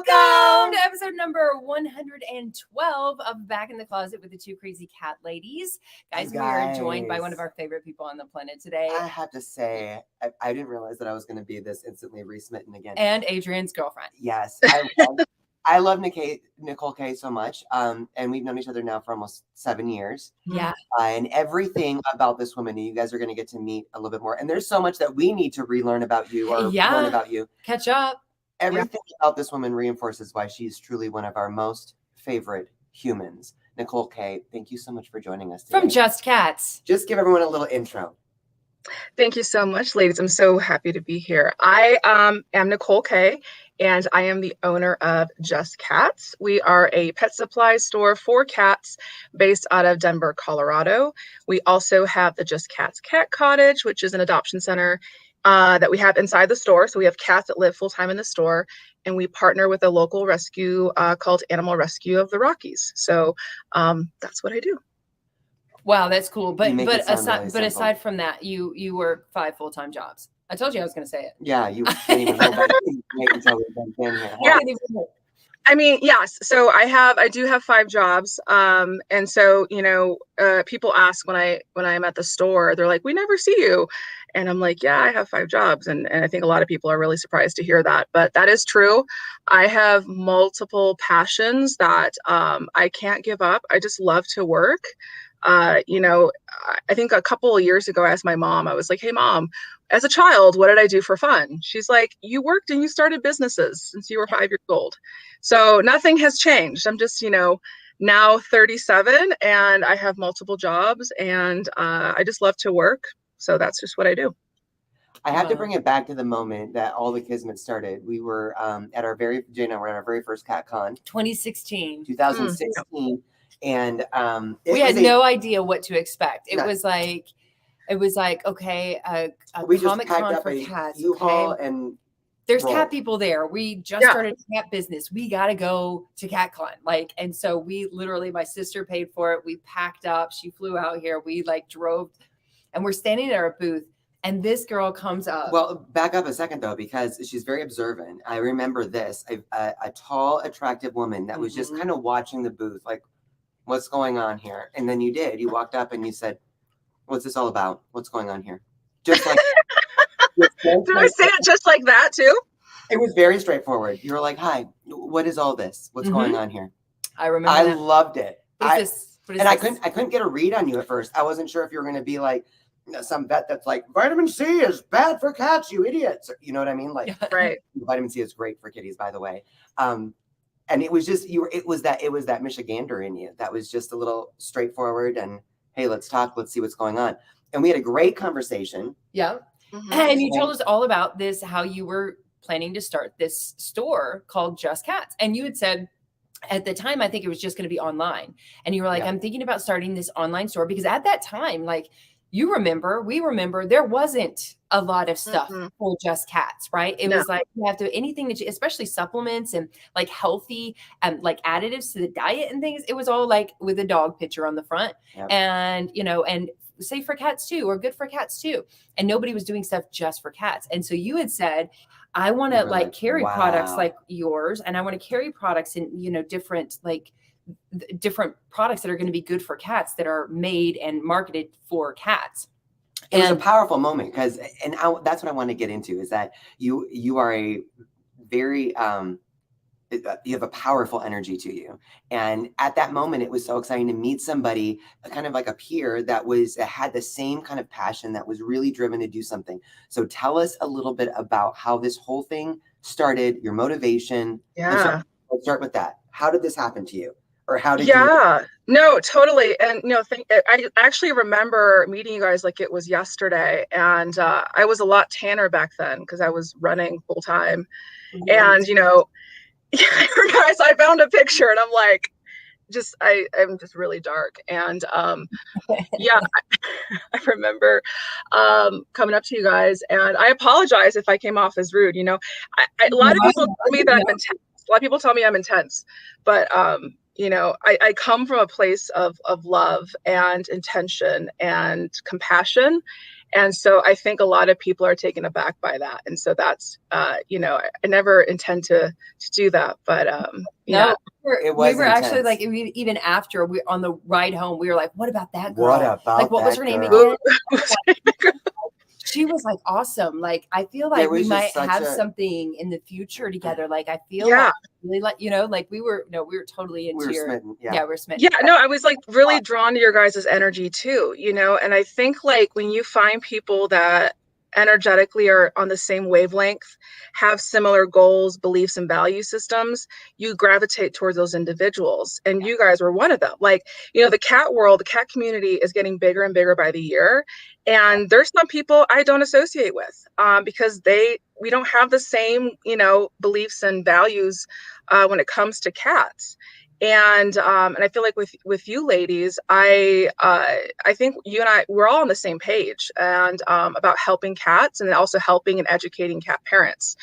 Welcome to episode number 112 of Back in the Closet with the Two Crazy Cat Ladies. Guys, we are joined by one of our favorite people on the planet today. I have to say, I didn't realize that I was going to be this instantly re-smitten again. And Adrian's girlfriend. Yes. I love Nicole K so much. And we've known each other now for almost 7 years. Yeah. And everything about this woman, you guys are going to get to meet a little bit more. And there's so much that we need to relearn about you or learn about you. Catch up. Everything about this woman reinforces why she's truly one of our most favorite humans. Nicole K, thank you so much for joining us today. From Just Cats. Just give everyone a little intro. Thank you so much, ladies. I'm so happy to be here. I am Nicole K, and I am the owner of Just Cats. We are a pet supply store for cats based out of Denver, Colorado. We also have the Just Cats Cat Cottage, which is an adoption center that we have inside the store. So we have cats that live full-time in the store, and we partner with a local rescue called Animal Rescue of the Rockies. So that's what I do. Wow, that's cool. But aside from that, you work 5 full-time jobs. I told you I was going to say it. Yeah, you didn't even know that. Wait until we jumped in here. Yeah. I mean, yes. So I do have 5 jobs. And so, people ask when I'm at the store, they're like, we never see you. And I'm like, yeah, I have 5 jobs. And I think a lot of people are really surprised to hear that, but that is true. I have multiple passions that I can't give up. I just love to work. I think a couple of years ago, I asked my mom, I was like, hey, Mom, as a child, what did I do for fun? She's like, you worked and you started businesses since you were 5 years old. So nothing has changed. I'm just, now 37 and I have multiple jobs and I just love to work. So that's just what I do. I have to bring it back to the moment that all the Kismet started. We were at our very first Cat Con. 2016. And we had no idea what to expect. It was like, okay, a Comic Con for cats. U-Haul and there's cat people there. We just started a cat business. We got to go to CatCon. And so we literally, my sister paid for it. We packed up. She flew out here. We drove, and we're standing at our booth. And this girl comes up. Well, back up a second, though, because she's very observant. I remember this, a tall, attractive woman that was just kind of watching the booth, like, what's going on here? And then you walked up and you said, what's this all about? What's going on here? Just like, did I say it just like that too? It was very straightforward. You were like, hi, what is all this? What's going on here? I remember. I loved it. I couldn't get a read on you at first. I wasn't sure if you were going to be like some vet that's like, vitamin C is bad for cats, you idiots. You know what I mean? Like, right. Vitamin C is great for kitties, by the way. And it was just it was that Michigander in you that was just a little straightforward and, hey, let's talk, let's see what's going on. And we had a great conversation. Yeah. And you told us all about this, how you were planning to start this store called Just Cats. And you had said at the time, I think it was just going to be online. And you were like, I'm thinking about starting this online store because at that time, we remember there wasn't a lot of stuff for Just Cats, right? It was like, you have to, anything that especially supplements and healthy and additives to the diet and things. It was all with a dog picture on the front and, and safe for cats too, or good for cats too. And nobody was doing stuff just for cats. And so you had said, I want to carry products like yours. And I want to carry products in, different products that are going to be good for cats that are made and marketed for cats. It was a powerful moment because, that's what I want to get into is that you are a very, you have a powerful energy to you. And at that moment, it was so exciting to meet somebody kind of like a peer that had the same kind of passion that was really driven to do something. So tell us a little bit about how this whole thing started, your motivation. Yeah. Let's start with that. How did this happen to you? Or how did No, totally. And I actually remember meeting you guys like it was yesterday. And I was a lot tanner back then because I was running full time. And I found a picture and I'm like, I'm just really dark. And I remember coming up to you guys, and I apologize if I came off as rude. A lot of people tell me that I'm intense. A lot of people tell me I'm intense, but I come from a place of love and intention and compassion. And so I think a lot of people are taken aback by that. And so that's, you know, I never intend to do that, but no, It we was were actually intense. like, even after we on the ride home, we were like, what about that girl? What about like, what was that her name girl? again? She was like awesome. Like, I feel like we was might just such have a- something in the future together. Like, I feel Yeah. like really, like, you know, like we were totally into We were your, smitten. yeah, Yeah. we're smitten. Yeah, no, I was like really drawn to your guys' energy too, you know, and I think like when you find people that energetically are on the same wavelength, have similar goals, beliefs, and value systems, you gravitate towards those individuals. And you guys were one of them. Like, you know, the cat world, the cat community is getting bigger and bigger by the year. And there's some people I don't associate with because we don't have the same, you know, beliefs and values when it comes to cats. And I feel like with you ladies, I think you and I, we're all on the same page and about helping cats and also helping and educating cat parents.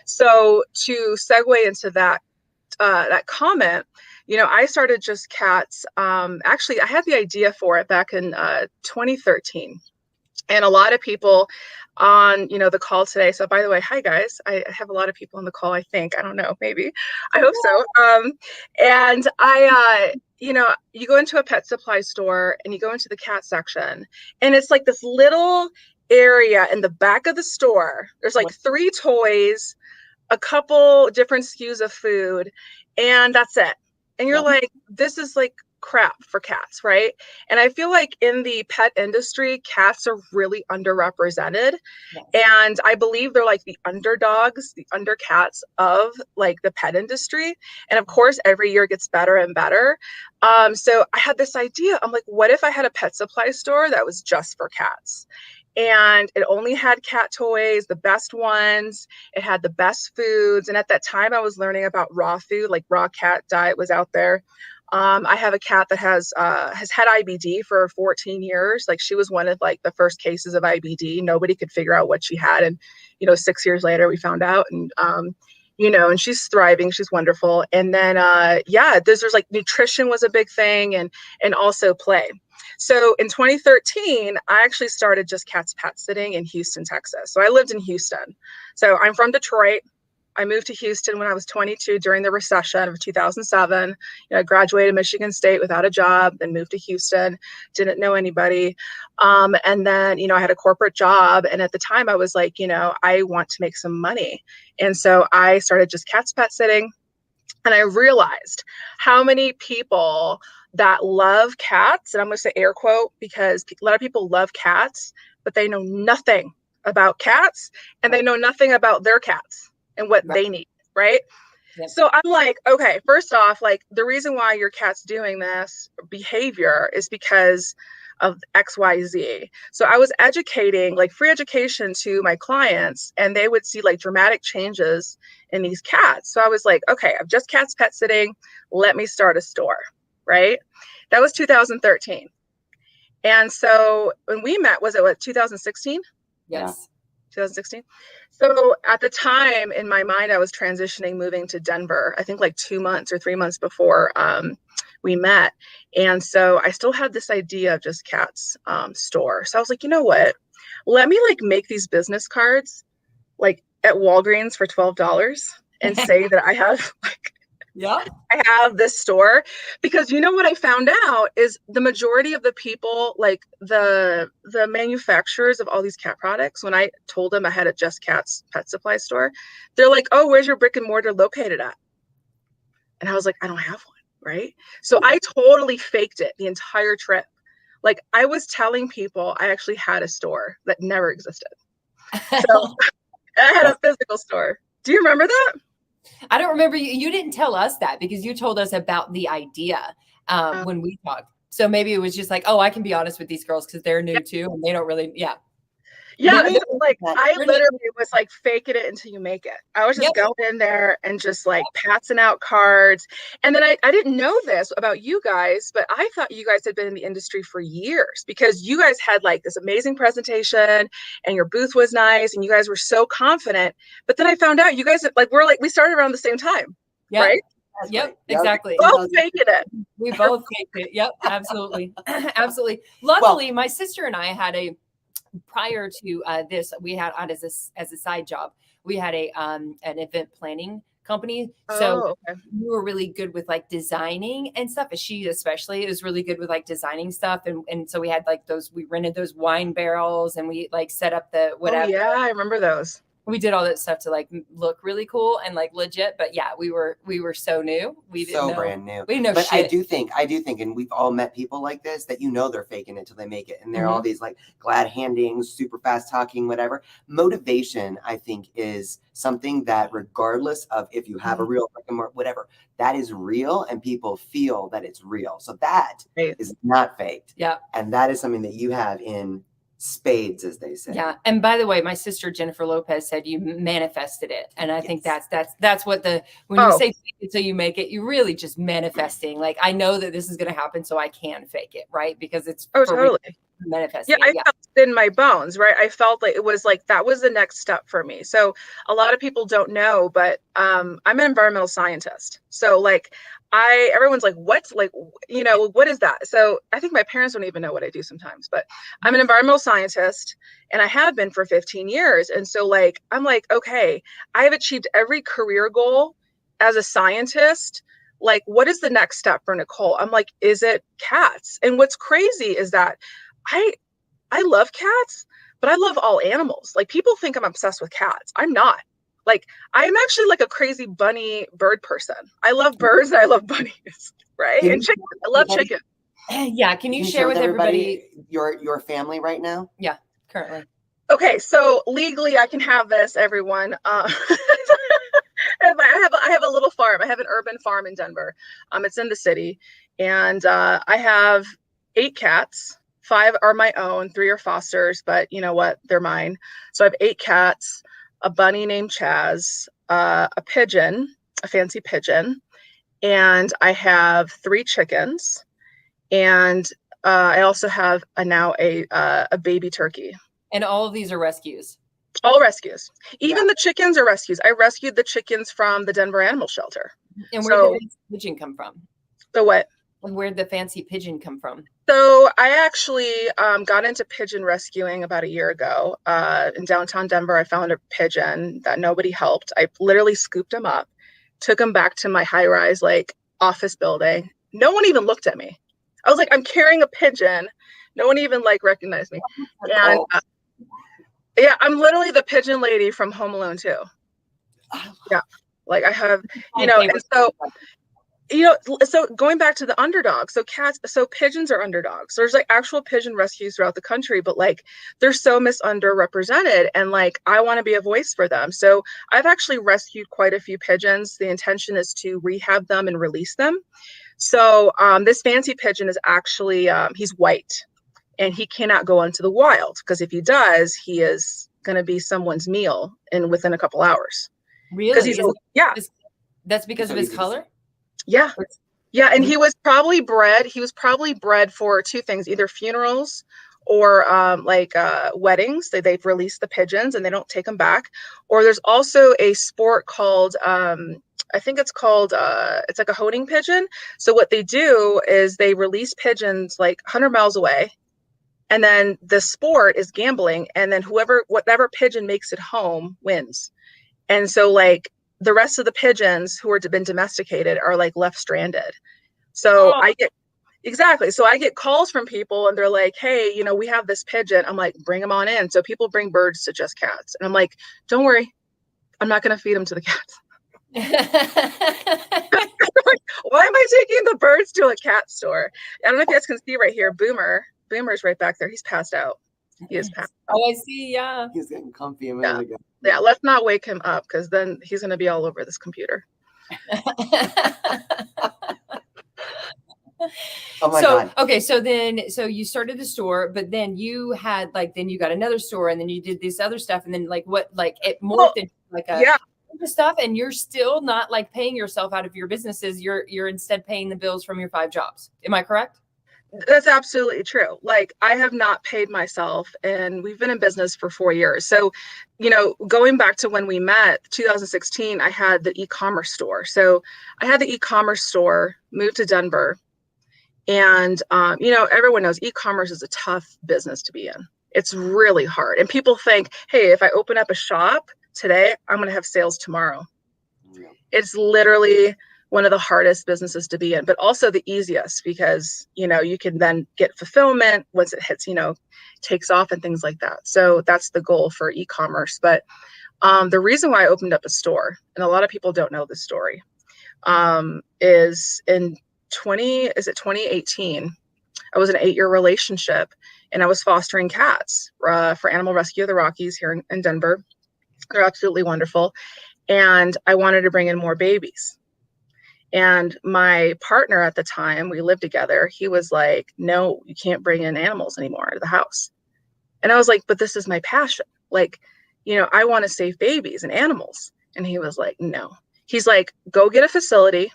So to segue into that that comment, you know, I started Just Cats. Actually, I had the idea for it back in 2013. And a lot of people on, you know, the call today. So by the way, hi guys. I have a lot of people on the call, I think. I don't know, maybe. I hope so. And you know, you go into a pet supply store and you go into the cat section, and it's like this little area in the back of the store. There's like 3 toys, a couple different SKUs of food, and that's it. And you're like, this is like crap for cats, right? And I feel like in the pet industry, cats are really underrepresented. Yes. And I believe they're like the underdogs, the undercats of like the pet industry. And of course, every year gets better and better. So I had this idea. I'm like, what if I had a pet supply store that was just for cats? And it only had cat toys, the best ones. It had the best foods. And at that time, I was learning about raw food, like raw cat diet was out there. I have a cat that has had IBD for 14 years. Like she was one of like the first cases of IBD. Nobody could figure out what she had. And, you know, 6 years later, we found out. And, you know, and she's thriving. She's wonderful. And then, yeah, there's like nutrition was a big thing and also play. So in 2013, I actually started Just Cats Pet Sitting in Houston, Texas. So I lived in Houston. So I'm from Detroit. I moved to Houston when I was 22 during the recession of 2007. You know, I graduated Michigan State without a job, then moved to Houston, didn't know anybody. And then, you know, I had a corporate job. And at the time I was like, you know, I want to make some money. And so I started Just Cats Pet Sitting. And I realized how many people that love cats, and I'm going to say air quote, because a lot of people love cats, but they know nothing about cats and they know nothing about their cats and what they need, right? Yep. So I'm like, okay, first off, like the reason why your cat's doing this behavior is because of XYZ. So I was educating, like free education to my clients, and they would see like dramatic changes in these cats. So I was like, okay, I've Just Cats Pet Sitting. Let me start a store, right? That was 2013. And so when we met, was it what, 2016? Yes. 2016. So at the time in my mind, I was transitioning, moving to Denver, I think like 2 months or 3 months before we met. And so I still had this idea of Just Cats store. So I was like, you know what, let me like make these business cards like at Walgreens for $12 and say that I have like, yeah, I have this store. Because you know what I found out is the majority of the people, like the manufacturers of all these cat products, when I told them I had a Just Cats pet supply store, they're like, oh, where's your brick and mortar located at? And I was like, I don't have one, right? So I totally faked it the entire trip. Like I was telling people I actually had a store that never existed. So I had a physical store. Do you remember that? I don't remember. You didn't tell us that because you told us about the idea when we talked. So maybe it was just like, oh, I can be honest with these girls because they're new too and they don't really, Yeah, like I literally was like faking it until you make it. I was just going in there and just like passing out cards. And then I didn't know this about you guys, but I thought you guys had been in the industry for years because you guys had like this amazing presentation and your booth was nice and you guys were so confident. But then I found out you guys like we started around the same time, right? Yep, exactly. Both faking it. We both faked it. Yep, absolutely. Absolutely. Luckily, my sister and I had a prior to this, we had on as a side job, we had an event planning company. So Oh, okay. we were really good with like designing and stuff. She especially is really good with like designing stuff. And so we had like we rented those wine barrels and we like set up the Oh whatever. yeah, I remember those. We did all that stuff to like look really cool and like legit. But yeah, we were so new. We didn't know. Brand new. We didn't know but shit. I do think, and we've all met people like this, that they're faking it till they make it. And they're all Mm-hmm. these like glad handings, super fast talking, whatever. Motivation, I think, is something that regardless of if you have a real whatever, that is real and people feel that it's real. So that is not faked. Yeah. And that is something that you have in spades, as they say. Yeah. And by the way, my sister Jennifer Lopez said you manifested it. And I think that's what when you say fake it till you make it, you're really just manifesting. Like, I know that this is going to happen, so I can fake it, right? Because it's totally manifesting. Yeah, I felt it in my bones, right? I felt like it was like that was the next step for me. So a lot of people don't know, but I'm an environmental scientist. So like everyone's like, what? Like, what is that? So I think my parents don't even know what I do sometimes, but I'm an environmental scientist and I have been for 15 years. And so like, I'm like, okay, I have achieved every career goal as a scientist. Like, what is the next step for Nicole? I'm like, is it cats? And what's crazy is that I love cats, but I love all animals. Like, people think I'm obsessed with cats. I'm not. Like, I'm actually like a crazy bunny bird person. I love birds and I love bunnies, right? And chicken. I love chicken. Yeah. Can you share with everybody your family right now? Yeah, currently. Okay, so legally I can have this, everyone. I have a little farm. I have an urban farm in Denver. It's in the city, and I have 8 cats. 5 are my own, 3 are fosters, but you know what? They're mine. So I have 8 cats, a bunny named Chaz, a pigeon, a fancy pigeon, and I have 3 chickens, and I also have now a baby turkey. And all of these are rescues. All rescues. Even the chickens are rescues. I rescued the chickens from the Denver Animal Shelter. And where did the pigeon come from? So what? Where'd the fancy pigeon come from? So I actually got into pigeon rescuing about a year ago. In downtown Denver, I found a pigeon that nobody helped. I literally scooped him up, took him back to my high-rise like office building. No one even looked at me. I was like, I'm carrying a pigeon. No one even like recognized me. And yeah, I'm literally the pigeon lady from Home Alone 2. Yeah, like I have, and so going back to the underdog, so pigeons are underdogs. There's like actual pigeon rescues throughout the country, but like they're so underrepresented, and like I want to be a voice for them. So I've actually rescued quite a few pigeons. The intention is to rehab them and release them. So this fancy pigeon is actually he's white, and he cannot go into the wild because if he does, he is going to be someone's meal within a couple hours. Really? That's because of his color? Yeah. Yeah. And he was probably bred for 2 things, either funerals or weddings. They've released the pigeons and they don't take them back. Or there's also a sport called, I think it's called, it's like a honing pigeon. So what they do is they release pigeons like 100 miles away. And then the sport is gambling. And then whatever pigeon makes it home wins. And so like, the rest of the pigeons who are been domesticated are like left stranded. So I get calls from people and they're like, hey, we have this pigeon. I'm like, bring them on in. So people bring birds to Just Cats. And I'm like, don't worry, I'm not going to feed them to the cats. Like, why am I taking the birds to a cat store? I don't know if you guys can see right here. Boomer's right back there. He's passed out. He is passed out. Oh, I see. Yeah. He's getting comfy a minute ago. Yeah, let's not wake him up because then he's going to be all over this computer. Oh my God. Okay. So you started the store, but then you had then you got another store and then you did this other stuff. And then it morphed into stuff. And you're still not paying yourself out of your businesses. You're instead paying the bills from your 5 jobs. Am I correct? That's absolutely true. Like I have not paid myself and we've been in business for 4 years. So, going back to when we met, 2016, I had the e-commerce store. So I had the e-commerce store, moved to Denver. And, everyone knows e-commerce is a tough business to be in. It's really hard. And people think, hey, if I open up a shop today, I'm going to have sales tomorrow. Yeah. It's literally one of the hardest businesses to be in, but also the easiest, because, you know, you can then get fulfillment once it hits, you know, takes off and things like that. So that's the goal for e-commerce. But the reason why I opened up a store, and a lot of people don't know this story, is in 2018, I was in an 8-year relationship, and I was fostering cats for Animal Rescue of the Rockies here in Denver. They're absolutely wonderful. And I wanted to bring in more babies. And my partner at the time, we lived together, he was like, no, you can't bring in animals anymore to the house. And I was like, but this is my passion. Like, you know, I want to save babies and animals. And he was like, no. He's like, go get a facility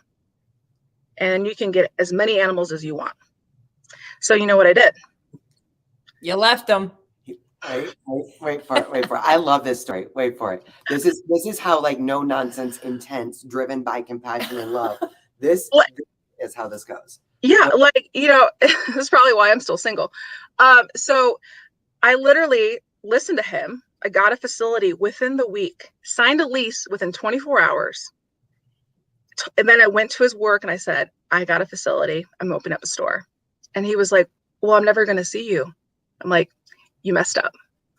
and you can get as many animals as you want. So you know what I did? You left them. Wait for it. I love this story. Wait for it. This is how, like, no nonsense, intense, driven by compassion and love. This is how this goes. Yeah, like, you know, that's probably why I'm still single. So I literally listened to him. I got a facility within the week, signed a lease within 24 hours. And then I went to his work and I said, I got a facility. I'm opening up a store. And he was like, well, I'm never going to see you. I'm like, you messed up.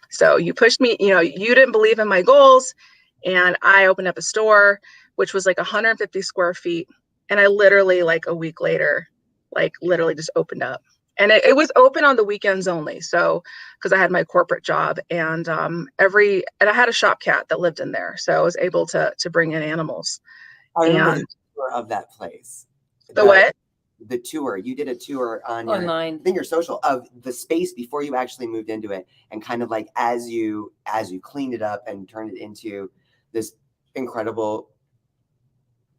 So you pushed me, you know, you didn't believe in my goals. And I opened up a store, which was like 150 square feet. And I literally, like a week later, like literally just opened up. And it was open on the weekends only. So, because I had my corporate job, and and I had a shop cat that lived in there. So I was able to bring in animals. I remember the tour of that place. The what? The tour. You did a tour on online. I think your social, of the space before you actually moved into it, and kind of like as you cleaned it up and turned it into this incredible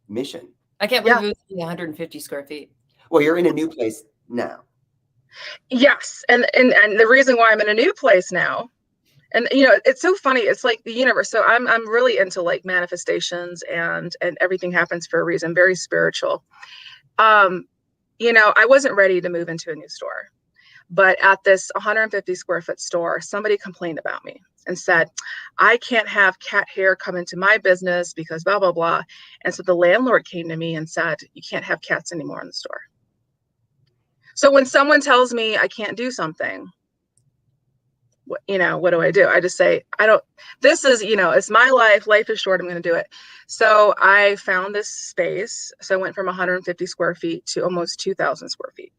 mission. I can't believe it was 150 square feet. Well, you're in a new place now. Yes, and the reason why I'm in a new place now, and you know, it's so funny. It's like the universe. So I'm really into like manifestations, and everything happens for a reason. Very spiritual. You know, I wasn't ready to move into a new store, but at this 150 square foot store, somebody complained about me and said, I can't have cat hair come into my business because blah, blah, blah. And so the landlord came to me and said, you can't have cats anymore in the store. So when someone tells me I can't do something, you know, what do? I just say, this is, you know, it's my life. Life is short. I'm going to do it. So I found this space. So I went from 150 square feet to almost 2,000 square feet.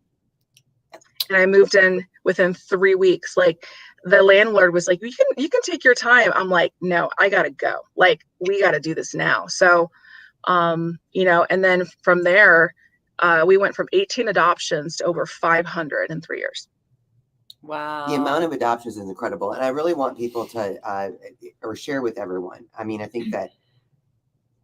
And I moved in within 3 weeks. Like, the landlord was like, you can take your time. I'm like, no, I got to go. Like, we got to do this now. So, you know, and then from there, we went from 18 adoptions to over 500 in 3 years. Wow. The amount of adoptions is incredible. And I really want people to, or share with everyone. I mean, I think that,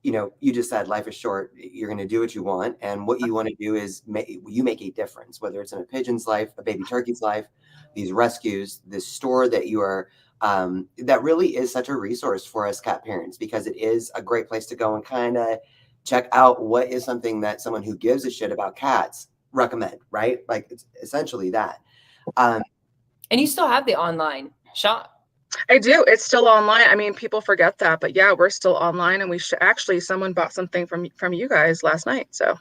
you know, you just said life is short. You're going to do what you want. And what you want to do is you make a difference, whether it's in a pigeon's life, a baby turkey's life, these rescues, this store that you are, that really is such a resource for us cat parents, because it is a great place to go and kind of check out what is something that someone who gives a shit about cats recommend, right? Like, it's essentially that. And you still have the online shop. I do. It's still online. I mean, people forget that, but yeah, we're still online, and we should actually, someone bought something from you guys last night. So.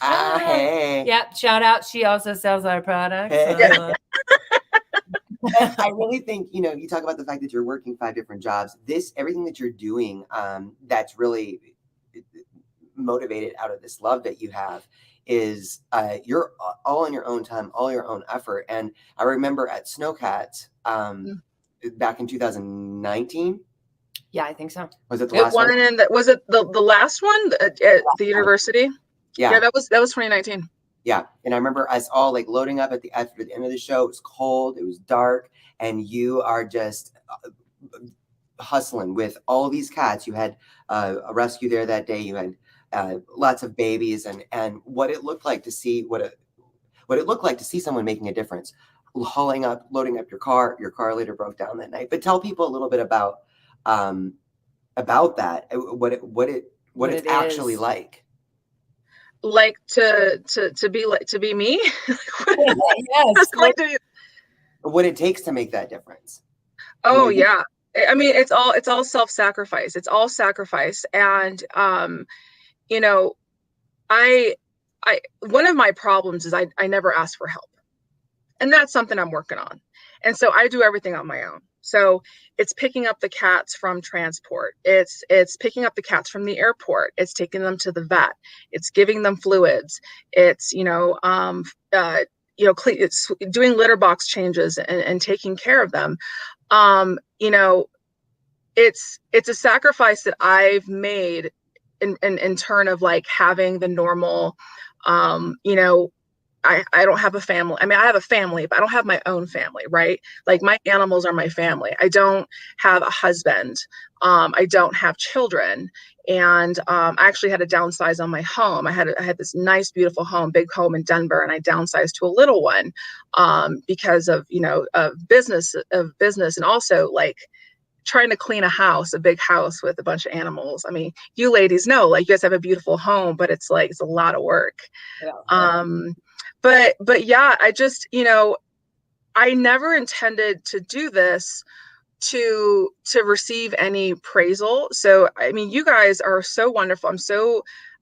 Hey. Yep. Shout out. She also sells our products. Hey. I really think, you know, you talk about the fact that you're working 5 different jobs. Everything that you're doing, that's really motivated out of this love that you have, is you're all in your own time, all your own effort. And I remember at Snowcat, back in 2019. Yeah, I think so. Was it the last one? Was it the last one at the university? Yeah, that was 2019. Yeah, and I remember us all like loading up after the end of the show. It was cold, it was dark, and you are just hustling with all these cats. You had a rescue there that day. You had lots of babies, and what it looked like to see what it looked like to see someone making a difference, loading up your car. Your car later broke down that night. But tell people a little bit about that, what it's actually like. Like to be me. Yes. what it takes to make that difference. Oh yeah. I mean, it's all self-sacrifice. It's all sacrifice. And you know, I one of my problems is I never ask for help. And that's something I'm working on. And so I do everything on my own. So it's picking up the cats from transport. It's picking up the cats from the airport. It's taking them to the vet. It's giving them fluids. It's it's doing litter box changes and taking care of them. You know, it's a sacrifice that I've made in turn of like having the normal, you know, I don't have a family. I mean, I have a family, but I don't have my own family, right? Like my animals are my family. I don't have a husband. I don't have children. And I actually had to downsize on my home. I had this nice, beautiful home, big home in Denver, and I downsized to a little one because of, you know, of business, and also like trying to clean a big house with a bunch of animals. I mean, you ladies know, like you guys have a beautiful home, but it's like, it's a lot of work. Yeah. But yeah, I just, you know, I never intended to do this to receive any praisal. So, I mean, you guys are so wonderful.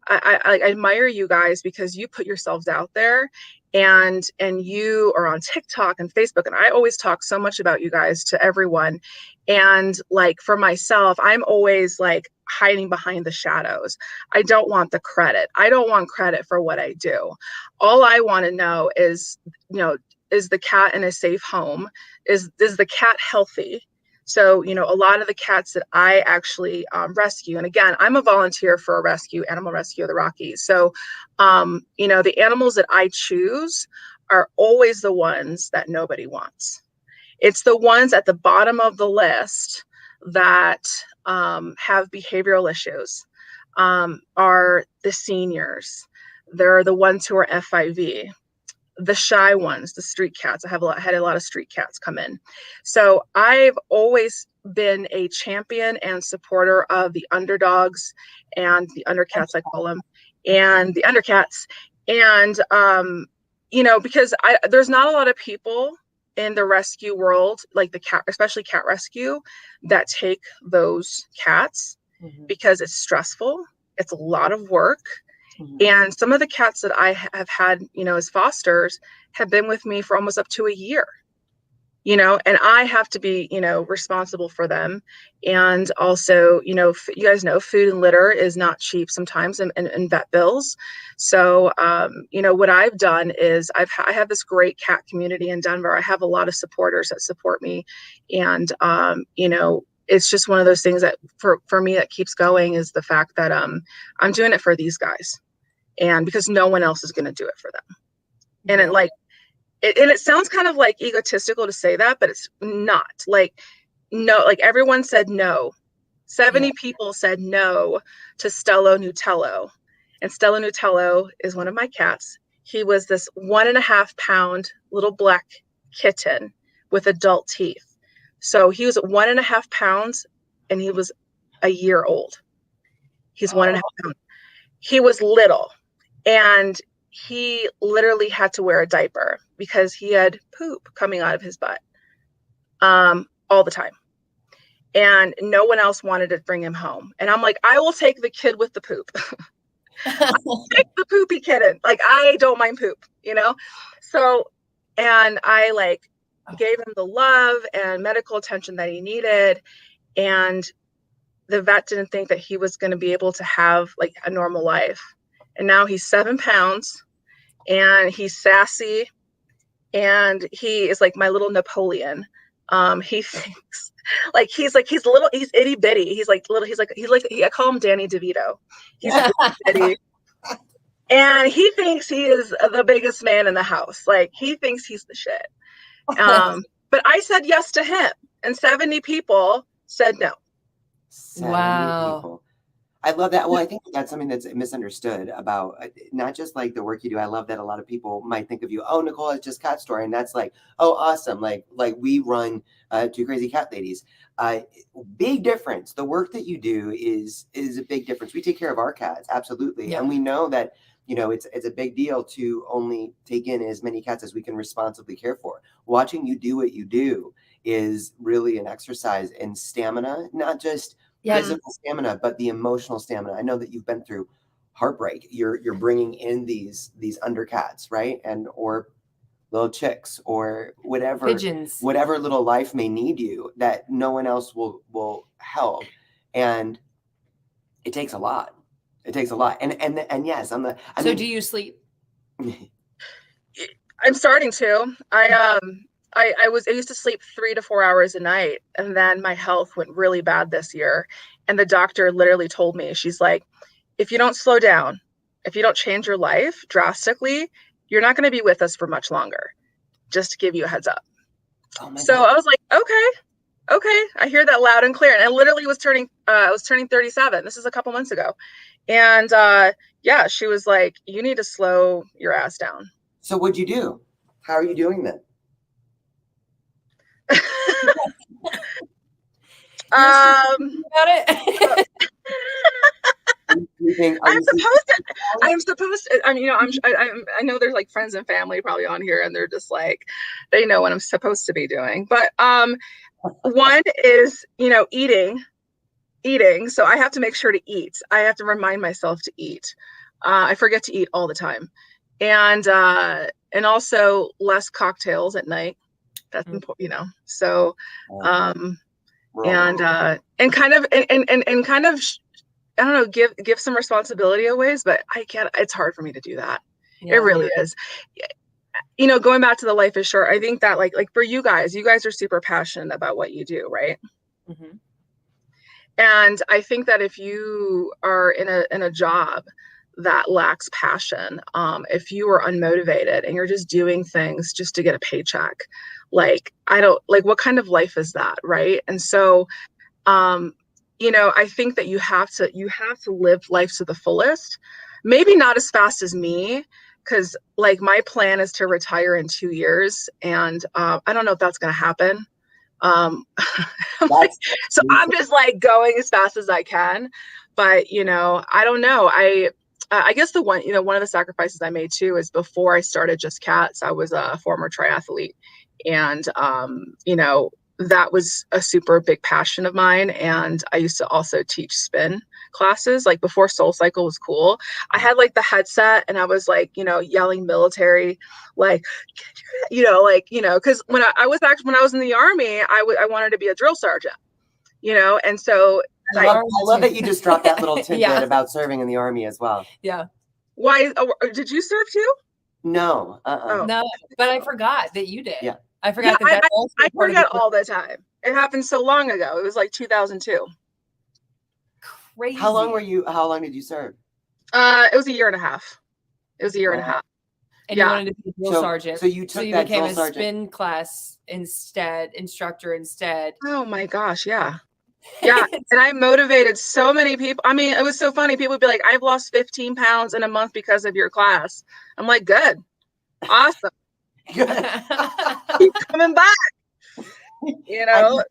I admire you guys because you put yourselves out there and you are on TikTok and Facebook. And I always talk so much about you guys to everyone. And like for myself, I'm always like hiding behind the shadows. I don't want the credit. I don't want credit for what I do. All I want to know is, you know, is the cat in a safe home? Is the cat healthy? So, you know, a lot of the cats that I actually rescue, and again, I'm a volunteer for a animal rescue of the Rockies. So, you know, the animals that I choose are always the ones that nobody wants. It's the ones at the bottom of the list that have behavioral issues, are the seniors. They're the ones who are FIV, the shy ones, the street cats. I had a lot of street cats come in. So I've always been a champion and supporter of the underdogs and the undercats, I call them, and the undercats. And, you know, because there's not a lot of people in the rescue world, like the cat, especially cat rescue, that take those cats because it's stressful. It's a lot of work. And some of the cats that I have had, you know, as fosters have been with me for almost up to a year, you know, and I have to be, you know, responsible for them. And also, you know, you guys know food and litter is not cheap sometimes in vet bills. So, you know, what I've done is I have this great cat community in Denver. I have a lot of supporters that support me. And, you know, it's just one of those things that for me that keeps going is the fact that I'm doing it for these guys. And because no one else is going to do it for them. And it sounds kind of like egotistical to say that, but it's not. Like, no, like everyone said no. 70 people said no to Stello Nutello. And Stello Nutello is one of my cats. He was this 1.5 pound little black kitten with adult teeth. So he was 1.5 pounds and he was a year old. He's 1.5 pounds. He was little. And he literally had to wear a diaper because he had poop coming out of his butt all the time. And no one else wanted to bring him home. And I'm like, I will take the kid with the poop. I'll take the poopy kitten. Like, I don't mind poop, you know? So, and I like gave him the love and medical attention that he needed. And the vet didn't think that he was going to be able to have like a normal life. And now he's 7 pounds and he's sassy and he is like my little Napoleon. He thinks he's itty bitty. I call him Danny DeVito. He's itty bitty. And he thinks he is the biggest man in the house. Like he thinks he's the shit. But I said yes to him and 70 people said no. 70 people. I love that. Well, I think that's something that's misunderstood about not just like the work you do. I love that a lot of people might think of you, oh, Nicole, it's just cat store. And that's like, oh, awesome. Like we run Two Crazy Cat Ladies. Big difference. The work that you do is a big difference. We take care of our cats. Absolutely. Yeah. And we know that, You know, it's a big deal to only take in as many cats as we can responsibly care for. Watching you do what you do is really an exercise in stamina, not just physical stamina, but the emotional stamina. I know that you've been through heartbreak. You're bringing in these undercats, right? And or little chicks or Pigeons. whatever little life may need you that no one else will help. And it takes a lot. It takes a lot. And yes, So do you sleep? I'm starting to. I used to sleep 3 to 4 hours a night, and then my health went really bad this year. And the doctor literally told me, she's like, if you don't slow down, if you don't change your life drastically, you're not going to be with us for much longer. Just to give you a heads up. Oh so God. I was like, okay, I hear that loud and clear. And I literally was turning 37. This is a couple months ago. And yeah, she was like, you need to slow your ass down. So what'd you do? How are you doing that? About it. I'm supposed to. I mean, you know, I know there's like friends and family probably on here, and they're just like, they know what I'm supposed to be doing. But one is, you know, eating. So I have to make sure to eat. I have to remind myself to eat. I forget to eat all the time, and also less cocktails at night. That's important, you know. So, and kind of I don't know, give some responsibility away, but I can't. It's hard for me to do that. Yeah. It really is. You know, going back to the life is short. I think that like for you guys are super passionate about what you do, right? Mm-hmm. And I think that if you are in a job that lacks passion, if you are unmotivated and you're just doing things just to get a paycheck, like what kind of life is that, right? And so, you know, I think that you have to live life to the fullest. Maybe not as fast as me, because like my plan is to retire in 2 years, and I don't know if that's going to happen. So I'm just like going as fast as I can, but you know, I don't know. I guess one of the sacrifices I made too is before I started Just Cats, I was a former triathlete, and you know, that was a super big passion of mine. And I used to also teach spin classes, like before Soul Cycle was cool. I had like the headset and I was like, you know, yelling military, like, you know, because when I was in the Army, I wanted to be a drill sergeant, you know, and so I love that you just dropped that little tidbit about serving in the Army as well. Yeah. Why did you serve too? No. No, but I forgot that you did. Yeah. I forgot I forget all the time. It happened so long ago. It was like 2002. Crazy. How long did you serve? It was a year and a half. And you wanted to be a drill sergeant. So you became a spin class instructor instead. Oh my gosh, yeah. Yeah. And I motivated so many people. I mean, it was so funny. People would be like, I've lost 15 pounds in a month because of your class. I'm like, good. Awesome. Keep coming back. You know.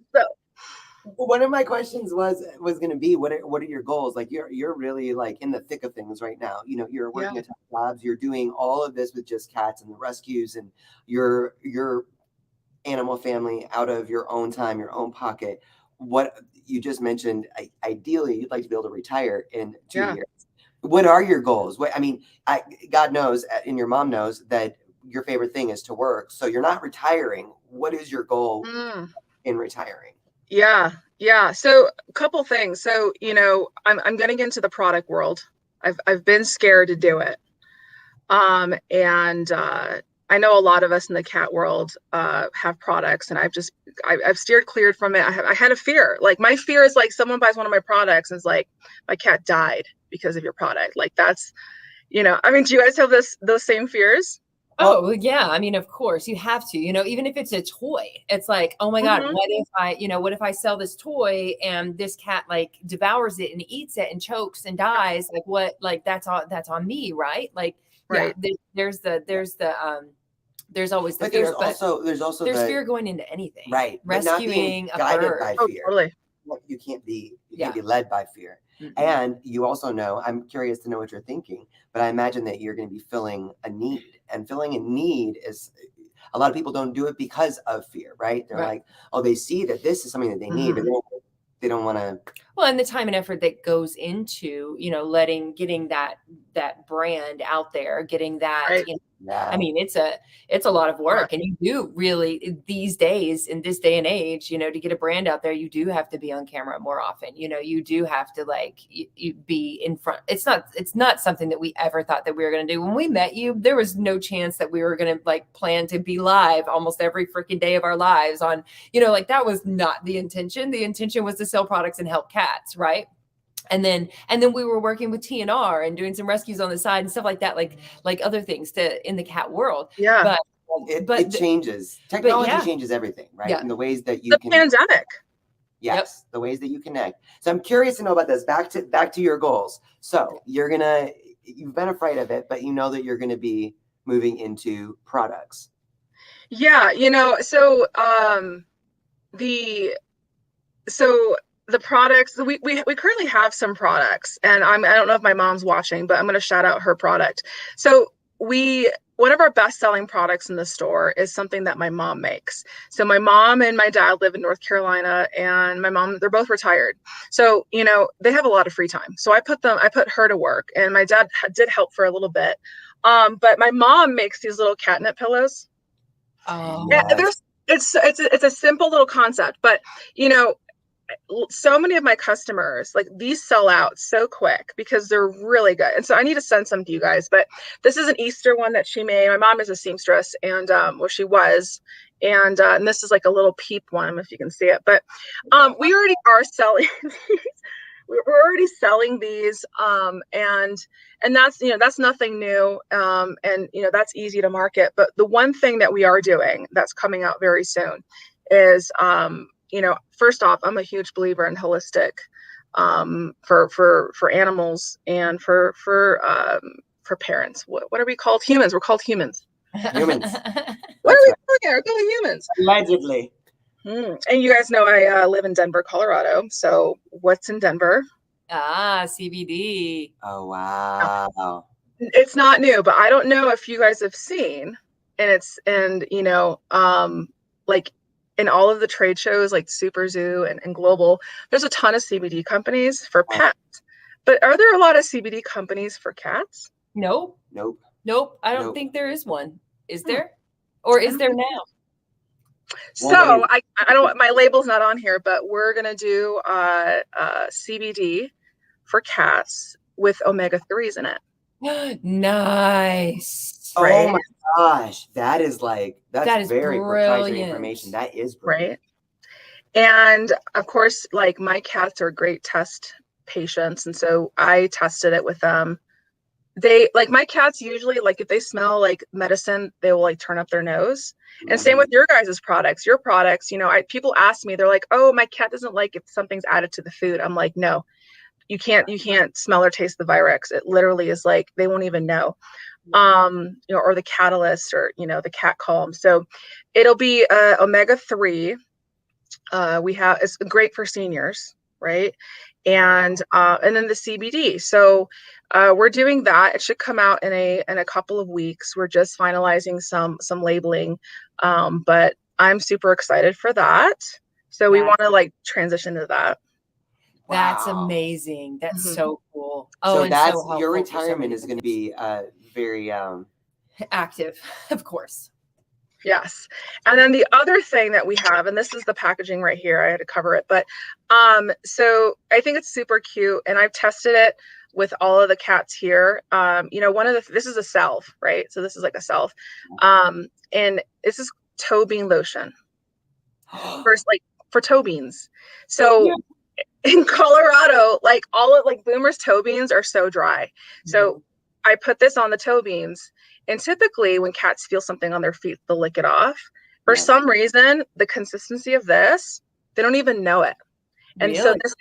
One of my questions was going to be, what are your goals? Like you're really like in the thick of things right now. You know, you're working at top jobs. You're doing all of this with Just Cats and the rescues, and your animal family out of your own time, your own pocket. What you just mentioned, ideally, you'd like to be able to retire in 2 years. What are your goals? God knows, and your mom knows that your favorite thing is to work. So you're not retiring. What is your goal in retiring? Yeah. So a couple things. So, you know, I'm getting into the product world. I've been scared to do it. And I know a lot of us in the cat world have products, and I've steered clear from it. I had a fear. Like my fear is like someone buys one of my products and is like, my cat died because of your product. Like that's, you know, I mean, do you guys have those same fears? Oh, yeah. I mean, of course you have to, you know, even if it's a toy, it's like, oh my God, what if I sell this toy and this cat like devours it and eats it and chokes and dies? Like what, like that's on me. Right. Like, right. Yeah, there's always the fear, there's fear going into anything, right? Rescuing a guided bird. by fear. Totally. You can't be led by fear. And you also know, I'm curious to know what you're thinking, but I imagine that you're going to be filling a need, and filling a need is, a lot of people don't do it because of fear, right? They're like, oh, they see that this is something that they need, but they don't want to. Well, and the time and effort that goes into, you know, getting that brand out there, getting that, you know, I mean, it's a lot of work, and you do really, these days, in this day and age, you know, to get a brand out there, you do have to be on camera more often. You know, you do have to like you be in front. It's not something that we ever thought that we were going to do. When we met you, there was no chance that we were going to like plan to be live almost every freaking day of our lives on, you know, like that was not the intention. The intention was to sell products and help cats, right? And then we were working with TNR and doing some rescues on the side and stuff like that, like other things in the cat world. Yeah. But it changes. Technology changes everything, right? Yeah. And the ways that you can. Pandemic. Yes. The ways that you connect. So I'm curious to know about this. Back to your goals. So you've been afraid of it, but you know that you're going to be moving into products. Yeah. You know, so, the products, we currently have some products, and I don't know if my mom's watching, but I'm going to shout out her product. So one of our best selling products in the store is something that my mom makes. So my mom and my dad live in North Carolina, and my mom, they're both retired. So, you know, they have a lot of free time. So I put her to work, and my dad did help for a little bit. But my mom makes these little catnip pillows. Oh, it's a simple little concept, but you know, so many of my customers, like, these sell out so quick because they're really good. And so I need to send some to you guys, but this is an Easter one that she made. My mom is a seamstress, and she was, and this is like a little peep one, if you can see it, but we already are selling these. We're already selling these, and that's, you know, that's nothing new, and you know, that's easy to market. But the one thing that we are doing that's coming out very soon is, you know, first off, I'm a huge believer in holistic, for animals and for parents. What are we called? Humans. We're called humans. Humans. What are we calling here? We're called humans. Allegedly. And you guys know I live in Denver, Colorado. So what's in Denver? CBD. Oh, wow. It's not new, but I don't know if you guys have seen, and you know, like, in all of the trade shows like Super Zoo and Global, there's a ton of CBD companies for pets. But are there a lot of CBD companies for cats? Nope. I don't think there is one. Is there? Or is there now? So I don't, my label's not on here, but we're gonna do CBD for cats with omega-3s in it. Nice. Right? Oh my gosh, that is very brilliant. proprietary information. That is brilliant. Right. And of course, like, my cats are great test patients, and so I tested it with them. They, like, my cats usually, like, if they smell like medicine, they will like turn up their nose. And same with your guys' products. Your products, you know, people ask me, they're like, oh, my cat doesn't like if something's added to the food. I'm like, no, you can't smell or taste the Virex. It literally is like, they won't even know. You know, or the Catalyst, or, you know, the Cat Calm. So it'll be omega-3. It's great for seniors, right? And then the CBD. So we're doing that. It should come out in a couple of weeks. We're just finalizing some labeling, but I'm super excited for that. So we want to like transition to that. That's amazing. That's so cool. So that's your retirement is going to be very active, of course. Yes. And then the other thing that we have, and this is the packaging right here, I had to cover it, but so I think it's super cute, and I've tested it with all of the cats here. You know, this is a salve, right? So this is like a salve. And this is toe bean lotion. First, like, for toe beans. So in Colorado, like, Boomer's toe beans are so dry. So I put this on the toe beans, and typically when cats feel something on their feet, they'll lick it off. For some reason, the consistency of this, they don't even know it. And so this,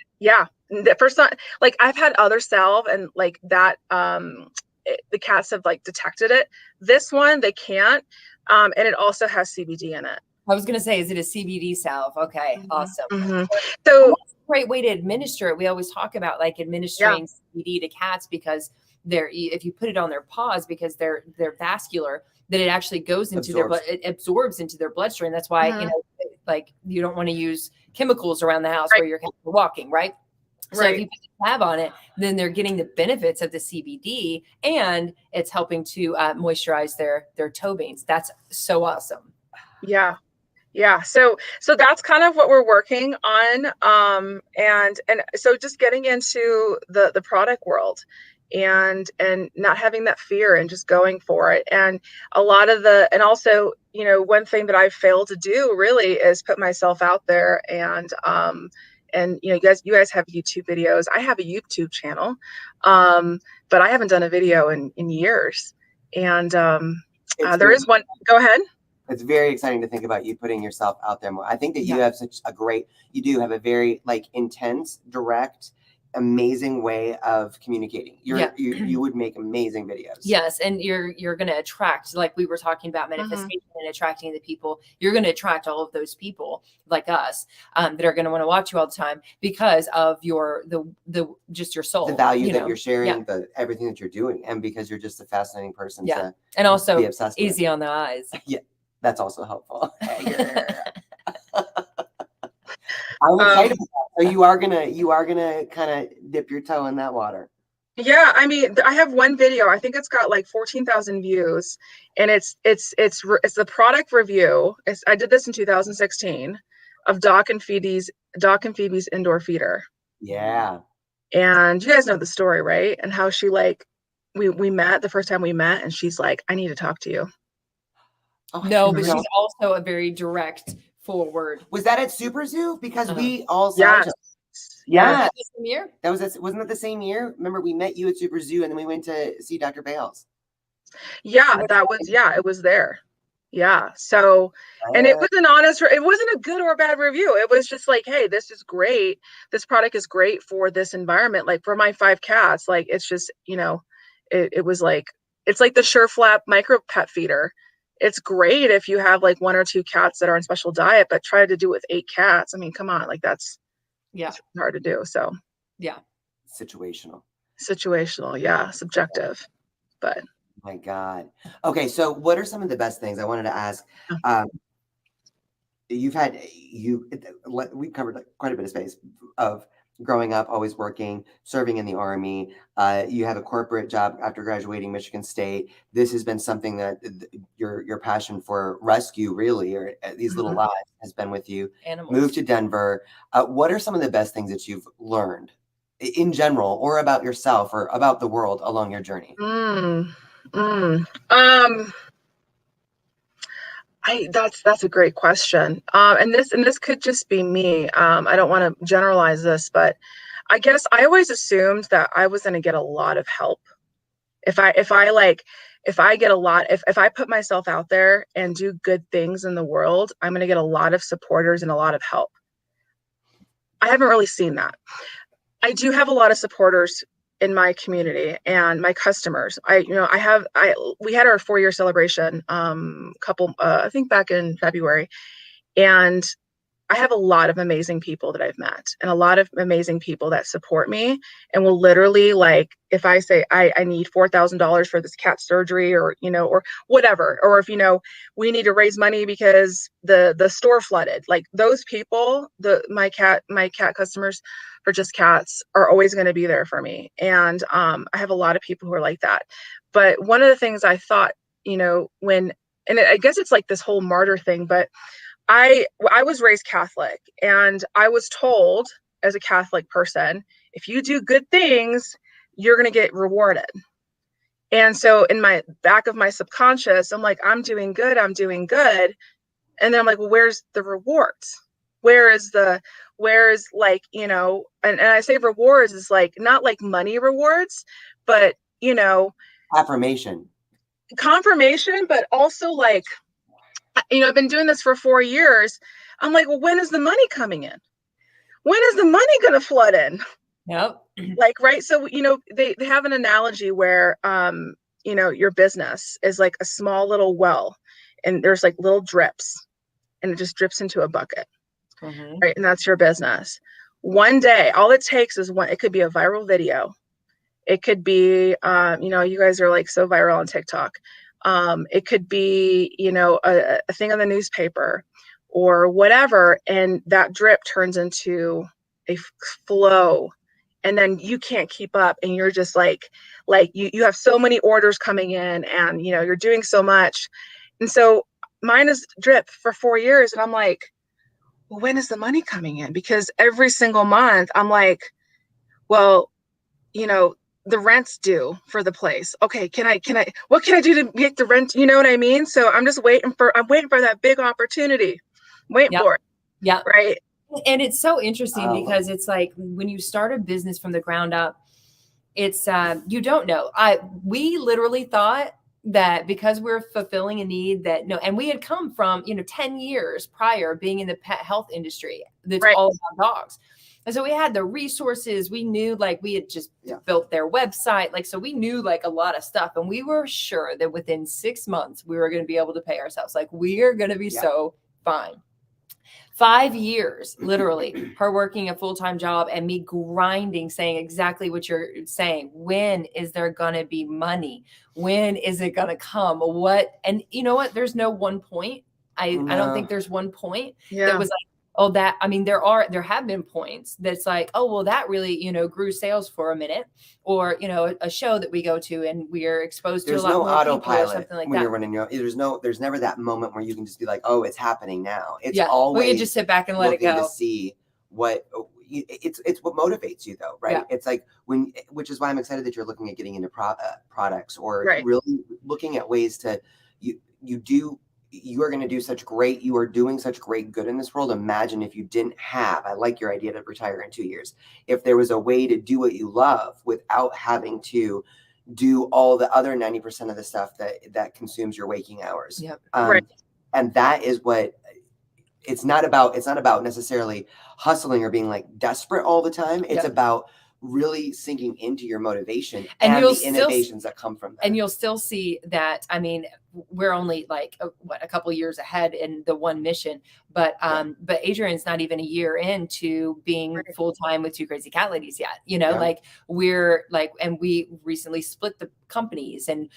the first time, like, I've had other salve, and like that, the cats have like detected it. This one, they can't. And it also has CBD in it. I was going to say, is it a CBD salve? Okay, awesome. So great way to administer it. We always talk about like administering CBD to cats because if you put it on their paws because they're vascular, that it actually goes into their blood, it absorbs into their bloodstream. That's why, you know, like you don't want to use chemicals around the house where your cats are walking, right? So if you put the tab on it, then they're getting the benefits of the CBD and it's helping to moisturize their toe veins. That's so awesome. Yeah. Yeah. So that's kind of what we're working on. And so just getting into the product world and not having that fear and just going for it. And a lot of and also, you know, one thing that I've failed to do really is put myself out there and you know, you guys have YouTube videos. I have a YouTube channel, but I haven't done a video in years. And there is one. Go ahead. It's very exciting to think about you putting yourself out there more. I think that you have you do have a very like intense, direct, amazing way of communicating. You would make amazing videos. Yes, and you're going to attract, like we were talking about manifestation and attracting the people. You're going to attract all of those people like us that are going to want to watch you all the time because of just your soul, the value that you're sharing, everything that you're doing, and because you're just a fascinating person to and also be obsessed easy with. On the eyes. Yeah, that's also helpful. I'm excited. So you are gonna kind of dip your toe in that water. Yeah, I mean, I have one video. I think it's got like 14,000 views, and it's the product review. I did this in 2016 of Doc and Phoebe's indoor feeder. Yeah. And you guys know the story, right? And how she like we met the first time we met, and she's like, "I need to talk to you." Oh, no, but she's also a very direct forward. Was that at Super Zoo? Because we all saw Yeah. The same year? Wasn't that the same year? Remember, we met you at Super Zoo and then we went to see Dr. Bales. Yeah, it was there. Yeah. So, and it was it wasn't a good or bad review. It was just like, hey, this is great. This product is great for this environment. Like for my 5 cats, like it's just, you know, it was like, it's like the SureFlap micro pet feeder. It's great if you have like 1 or 2 cats that are on special diet, but try to do it with 8 cats. I mean, come on, like that's hard to do. So situational, yeah, subjective, but my God. Okay, so what are some of the best things I wanted to ask? We've covered like quite a bit of space of growing up, always working, serving in the Army. You have a corporate job after graduating Michigan State. This has been something that your passion for rescue, really, or these little lives has been with you. Animals. Moved to Denver. What are some of the best things that you've learned in general or about yourself or about the world along your journey? That's a great question. And this could just be me. I don't want to generalize this, but I guess I always assumed that I was going to get a lot of help. If I put myself out there and do good things in the world, I'm going to get a lot of supporters and a lot of help. I haven't really seen that. I do have a lot of supporters in my community and my customers. We had our 4-year celebration, I think back in February, and I have a lot of amazing people that I've met and a lot of amazing people that support me and will literally, like, if I say I need $4,000 for this cat surgery or, you know, or whatever, or if, you know, we need to raise money because the store flooded, like those people, my cat customers for Just Cats are always going to be there for me. And I have a lot of people who are like that. But one of the things I thought, you know, and I guess it's like this whole martyr thing, but I was raised Catholic, and I was told as a Catholic person, if you do good things, you're going to get rewarded. And so in my back of my subconscious, I'm like, I'm doing good. And then I'm like, well, where's the rewards? Where's like, you know, and I say rewards is like, not like money rewards, but, you know, confirmation, but also like, you know, I've been doing this for 4 years. I'm like, well, when is the money coming in? When is the money going to flood in? Yep. Like, right. So, you know, they have an analogy where, you know, your business is like a small little well, and there's like little drips, and it just drips into a bucket. Right. And that's your business. One day, all it takes is one, it could be a viral video. It could be, you guys are like so viral on TikTok. It could be, a thing on the newspaper or whatever. And that drip turns into a flow. And then you can't keep up and you're just like you have so many orders coming in and, you're doing so much. And so mine is drip for 4 years. And I'm like, well, when is the money coming in? Because every single month I'm like, well, the rent's due for the place. Okay, what can I do to make the rent? You know what I mean? So I'm waiting for that big opportunity. Waiting Yep. for it. Yeah. Right. And it's so interesting because it's like when you start a business from the ground up, it's you don't know. We literally thought that because we're fulfilling a need that and we had come from 10 years prior being in the pet health industry that's Right. all about dogs. And so we had the resources. We knew like we had just built their website. Like, so we knew like a lot of stuff. And we were sure that within 6 months, we were going to be able to pay ourselves. Like we are going to be so fine. 5 years, literally, her working a full-time job and me grinding, saying exactly what you're saying. When is there going to be money? When is it going to come? What? And you know what? There's no one point. I don't think there's one point that was like, oh, that, I mean, there have been points that's like, oh, well, that really, grew sales for a minute, or, a show that we go to and we are exposed to a lot more people or something like when that. you're running there's never that moment where you can just be like, oh, it's happening now. It's always, we can just sit back and let it go. To see what it's what motivates you though, right? It's like which is why I'm excited that you're looking at getting into products or really looking at ways to you are going to do you are doing such great good in this world. Imagine if you didn't have, I like your idea to retire in 2 years. If there was a way to do what you love without having to do all the other 90% of the stuff that consumes your waking hours. And that is what it's not about necessarily hustling or being like desperate all the time. It's about really sinking into your motivation and the innovations that come from that. And you'll still see that. I mean, we're only like a couple years ahead in the one mission, but Adrian's not even a year into being full-time with Two Crazy Cat Ladies yet, like we're like, and we recently split the companies and,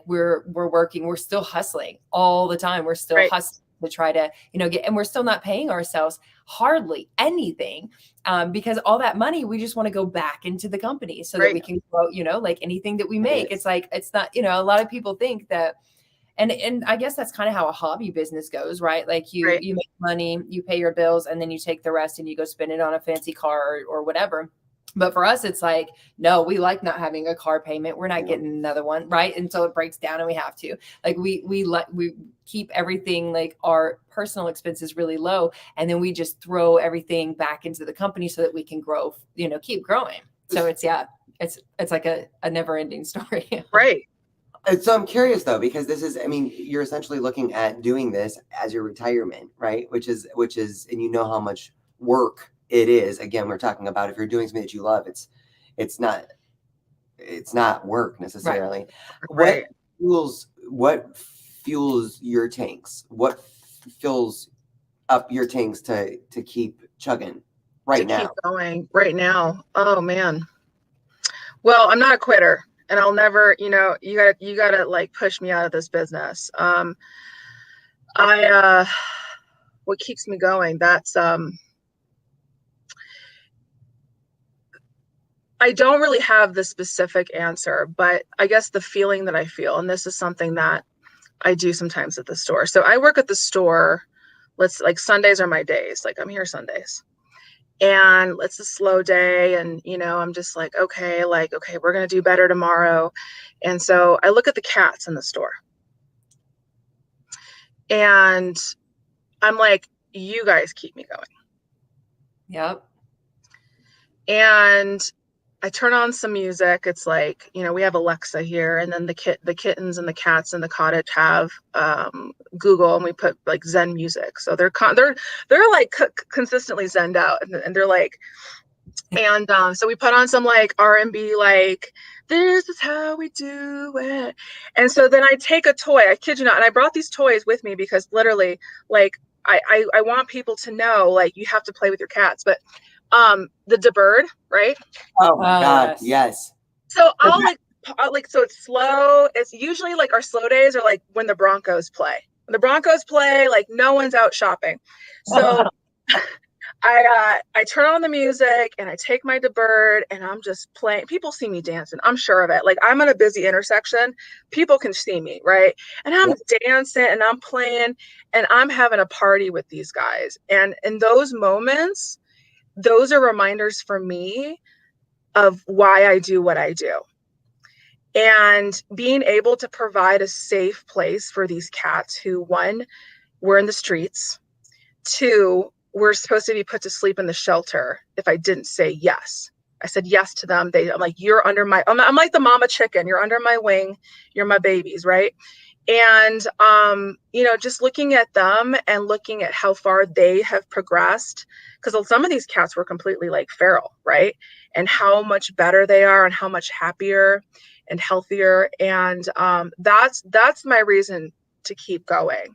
we're working, we're still hustling all the time. We're still hustling to try to, get, and we're still not paying ourselves hardly anything because all that money, we just want to go back into the company so that we can grow, like anything that we make. It's like, it's not, a lot of people think that, and I guess that's kind of how a hobby business goes, right? Like you make money, you pay your bills, and then you take the rest and you go spend it on a fancy car or whatever. But for us, it's like, no, we like not having a car payment. We're not getting another one, right? Until it breaks down and we have to. Like we keep everything, like our personal expenses really low, and then we just throw everything back into the company so that we can grow, keep growing. So it's like a never-ending story. Right. So I'm curious though, because this is, I mean, you're essentially looking at doing this as your retirement, right? Which is, and you know how much work it is. Again, we're talking about if you're doing something that you love, it's not work necessarily. Right. What fuels your tanks? What fills up your tanks to keep chugging now? Keep going right now. Oh man. Well, I'm not a quitter, and I'll never, you gotta like push me out of this business. What keeps me going? That's I don't really have the specific answer, but I guess the feeling that I feel, and this is something that I do sometimes at the store. So I work at the store. Like Sundays are my days. Like I'm here Sundays, and it's a slow day. And, I'm just like, okay, we're going to do better tomorrow. And so I look at the cats in the store and I'm like, you guys keep me going. Yep. And I turn on some music. It's like, we have Alexa here, and then the kittens and the cats in the cottage have Google, and we put like Zen music. So they're like consistently zenned out, and they're like, and so we put on some like R&B, like this is how we do it. And so then I take a toy, I kid you not, and I brought these toys with me because literally, like, I want people to know, like, you have to play with your cats. But the bird, right? Oh my God. Yes. Yes. So so it's slow. It's usually like our slow days are like when the Broncos play. When the Broncos play, like no one's out shopping. So I turn on the music and I take my bird and I'm just playing. People see me dancing. I'm sure of it. Like I'm at a busy intersection. People can see me, right? And I'm dancing and I'm playing and I'm having a party with these guys. And in those moments, those are reminders for me of why I do what I do. And being able to provide a safe place for these cats who, one, were in the streets, two, were supposed to be put to sleep in the shelter if I didn't say yes. I said yes to them. I'm like, you're under my, I'm like the mama chicken. You're under my wing. You're my babies, right? And, just looking at them and looking at how far they have progressed, because some of these cats were completely like feral, right? And how much better they are and how much happier and healthier. And that's my reason to keep going,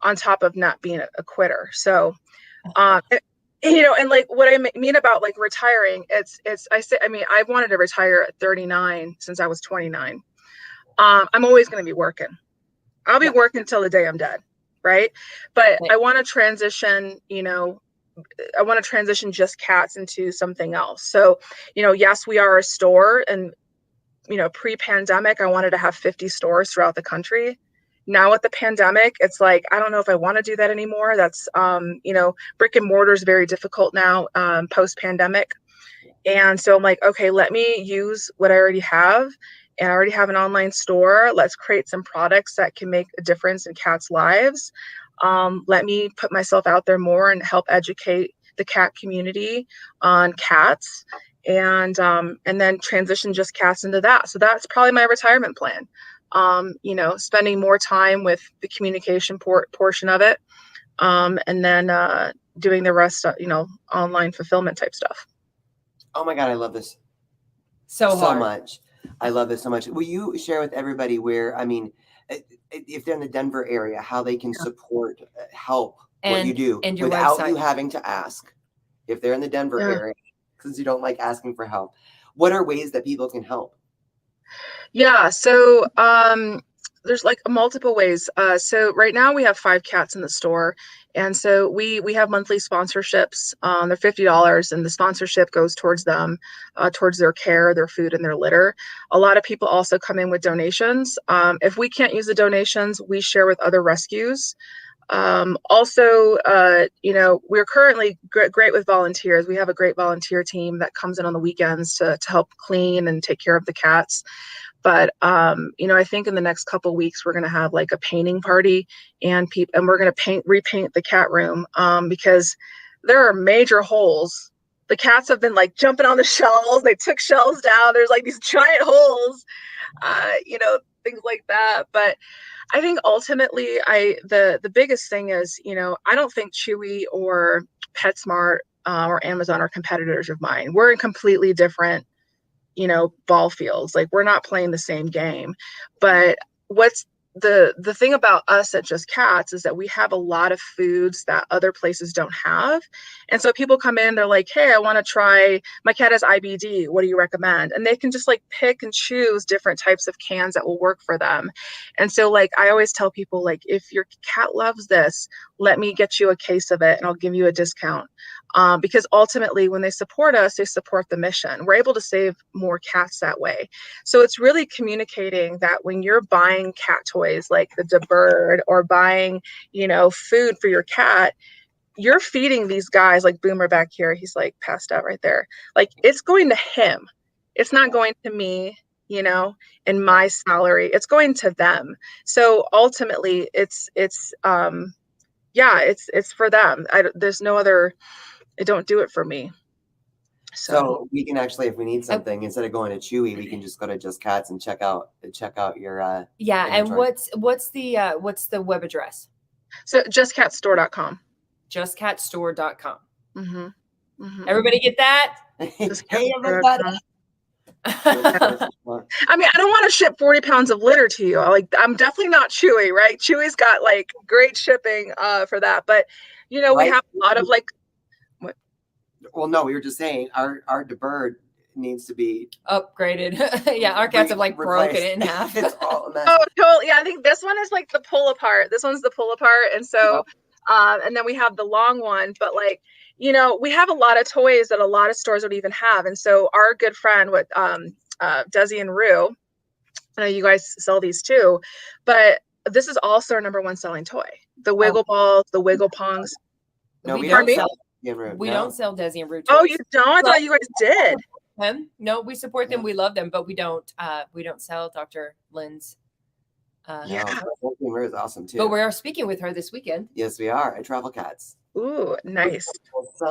on top of not being a quitter. So, and like what I mean about like retiring, I've wanted to retire at 39 since I was 29. I'm always going to be working. I'll be working until the day I'm dead. Right. But I want to transition, Just Cats into something else. So, yes, we are a store, and, pre-pandemic, I wanted to have 50 stores throughout the country. Now with the pandemic, it's like, I don't know if I want to do that anymore. That's, brick and mortar is very difficult now, post-pandemic. And so I'm like, okay, let me use what I already have. And I already have an online store. Let's create some products that can make a difference in cats' lives. Let me put myself out there more and help educate the cat community on cats, and then transition Just Cats into that. So that's probably my retirement plan. Spending more time with the communication portion of it, and then doing the rest, online fulfillment type stuff. Oh my God, I love this so much. I love this so much. Will you share with everybody where, if they're in the Denver area, how they can support, help what you do and your without website. You having to ask? If they're in the Denver area, since you don't like asking for help, what are ways that people can help? Yeah, so there's like multiple ways. So right now we have 5 cats in the store, and so we have monthly sponsorships. They're $50, and the sponsorship goes towards them, towards their care, their food, and their litter. A lot of people also come in with donations. If we can't use the donations, we share with other rescues. Also, we're currently great with volunteers. We have a great volunteer team that comes in on the weekends to help clean and take care of the cats. But, I think in the next couple weeks, we're going to have like a painting party, and we're going to repaint the cat room, because there are major holes. The cats have been like jumping on the shelves. They took shelves down. There's like these giant holes, things like that. But I think ultimately the biggest thing is, I don't think Chewy or PetSmart or Amazon are competitors of mine. We're in completely different, ball fields. Like, we're not playing the same game. But what's the thing about us at Just Cats is that we have a lot of foods that other places don't have. And so people come in, they're like, hey, I want to try, my cat has IBD. What do you recommend? And they can just like pick and choose different types of cans that will work for them. And so like, I always tell people, like, if your cat loves this, let me get you a case of it and I'll give you a discount. Because ultimately when they support us, they support the mission. We're able to save more cats that way. So it's really communicating that when you're buying cat toys like the bird, or buying, food for your cat, you're feeding these guys, like Boomer back here. He's like passed out right there. Like, it's going to him. It's not going to me, and my salary. It's going to them. So ultimately it's for them. There's no other, I don't do it for me. So we can actually, if we need something, instead of going to Chewy, we can just go to Just Cats and check out your inventory. And what's the web address? So justcatstore.com. Justcatstore.com. Mm-hmm. Mm-hmm. Everybody get that? Hey, everybody. I mean, I don't want to ship 40 pounds of litter to you. I'm definitely not Chewy, right? Chewy's got like great shipping for that. But you know, we have a lot of like what? Well, no, we were just saying our bird needs to be upgraded. Yeah, our cats have like broken it in half. It's all a mess. Oh, totally. Yeah, I think this one is like the pull apart. This one's the pull apart. And so and then we have the long one, but like, you know, we have a lot of toys that a lot of stores don't even have. And so our good friend with Desi and Rue, I know you guys sell these too, but this is also our #1 selling toy. The Wiggle Balls, the Wiggle Pongs. No, we don't sell don't sell Desi and Rue toys. Oh, you don't? I thought you guys did. No, we support them. We love them, but we don't sell Dr. Lynn's. Yeah, Desi and Rue is awesome too. But we are speaking with her this weekend. Yes, we are at Travel Cats. Ooh, nice.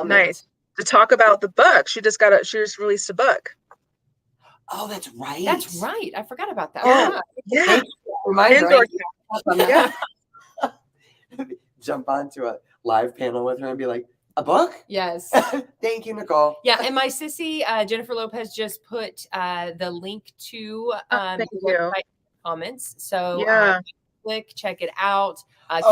Nice. To talk about the book. She just released a book. Oh, that's right. That's right. I forgot about that. Yeah. Yeah. Reminder. Yeah. Jump onto a live panel with her and be like, a book? Yes. Thank you, Nicole. Yeah, and my sissy, Jennifer Lopez, just put the link to the comments. So click, check it out.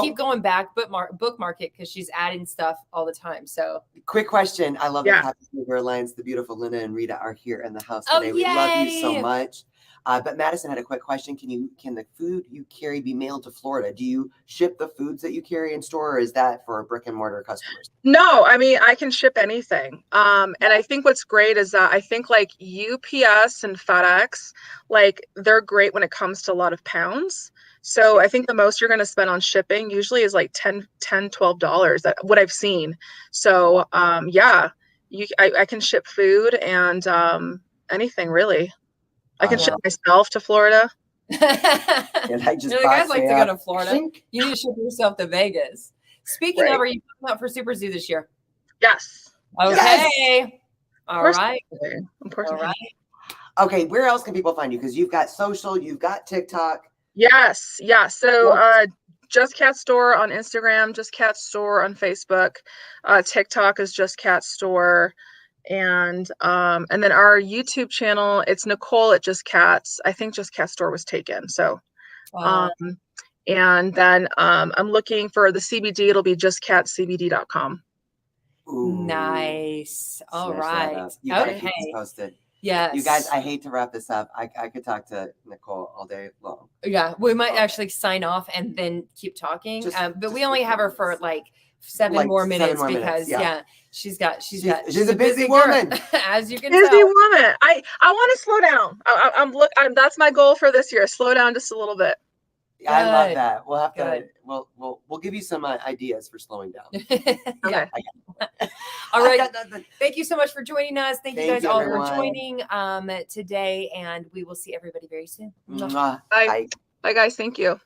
Keep going back, bookmark it because she's adding stuff all the time. So quick question. I love that Happy New Year Alliance. The beautiful Linda and Rita are here in the house today. We love you so much. But Madison had a quick question. Can the food you carry be mailed to Florida? Do you ship the foods that you carry in store, or is that for brick and mortar customers? No, I mean, I can ship anything. And I think what's great is that I think like UPS and FedEx, like they're great when it comes to a lot of pounds. So I think the most you're going to spend on shipping usually is like $10-$12, what I've seen. So I can ship food and like really. I can ship myself to Florida. And I just guys like to go to Florida. You need to ship yourself to Vegas. Speaking of, are you coming out for Super Zoo this year? Yes. Okay. Yes. All right. Unfortunately. All right. Okay, where else can people find you? Because you've got social, you've got TikTok. Yes. Yeah. So Just Cat Store on Instagram, Just Cat Store on Facebook. TikTok is Just Cat Store. And then our YouTube channel, it's Nicole at Just Cats. I think Just Cat Store was taken. So and then I'm looking for the CBD. It'll be justcatcbd.com. Ooh, nice. All right. You gotta keep this posted. Yes. You guys, I hate to wrap this up. I could talk to Nicole all day long. Yeah, we might actually sign off and then keep talking. But we only have her for like seven more minutes because she's a busy woman. As you can tell. Busy woman. I want to slow down. I'm that's my goal for this year. Slow down just a little bit. Good. I love that. We'll have to we'll give you some ideas for slowing down. Yeah. All right. Thank you so much for joining us. Thank you guys all for joining today, and we will see everybody very soon. Bye. Bye guys. Thank you.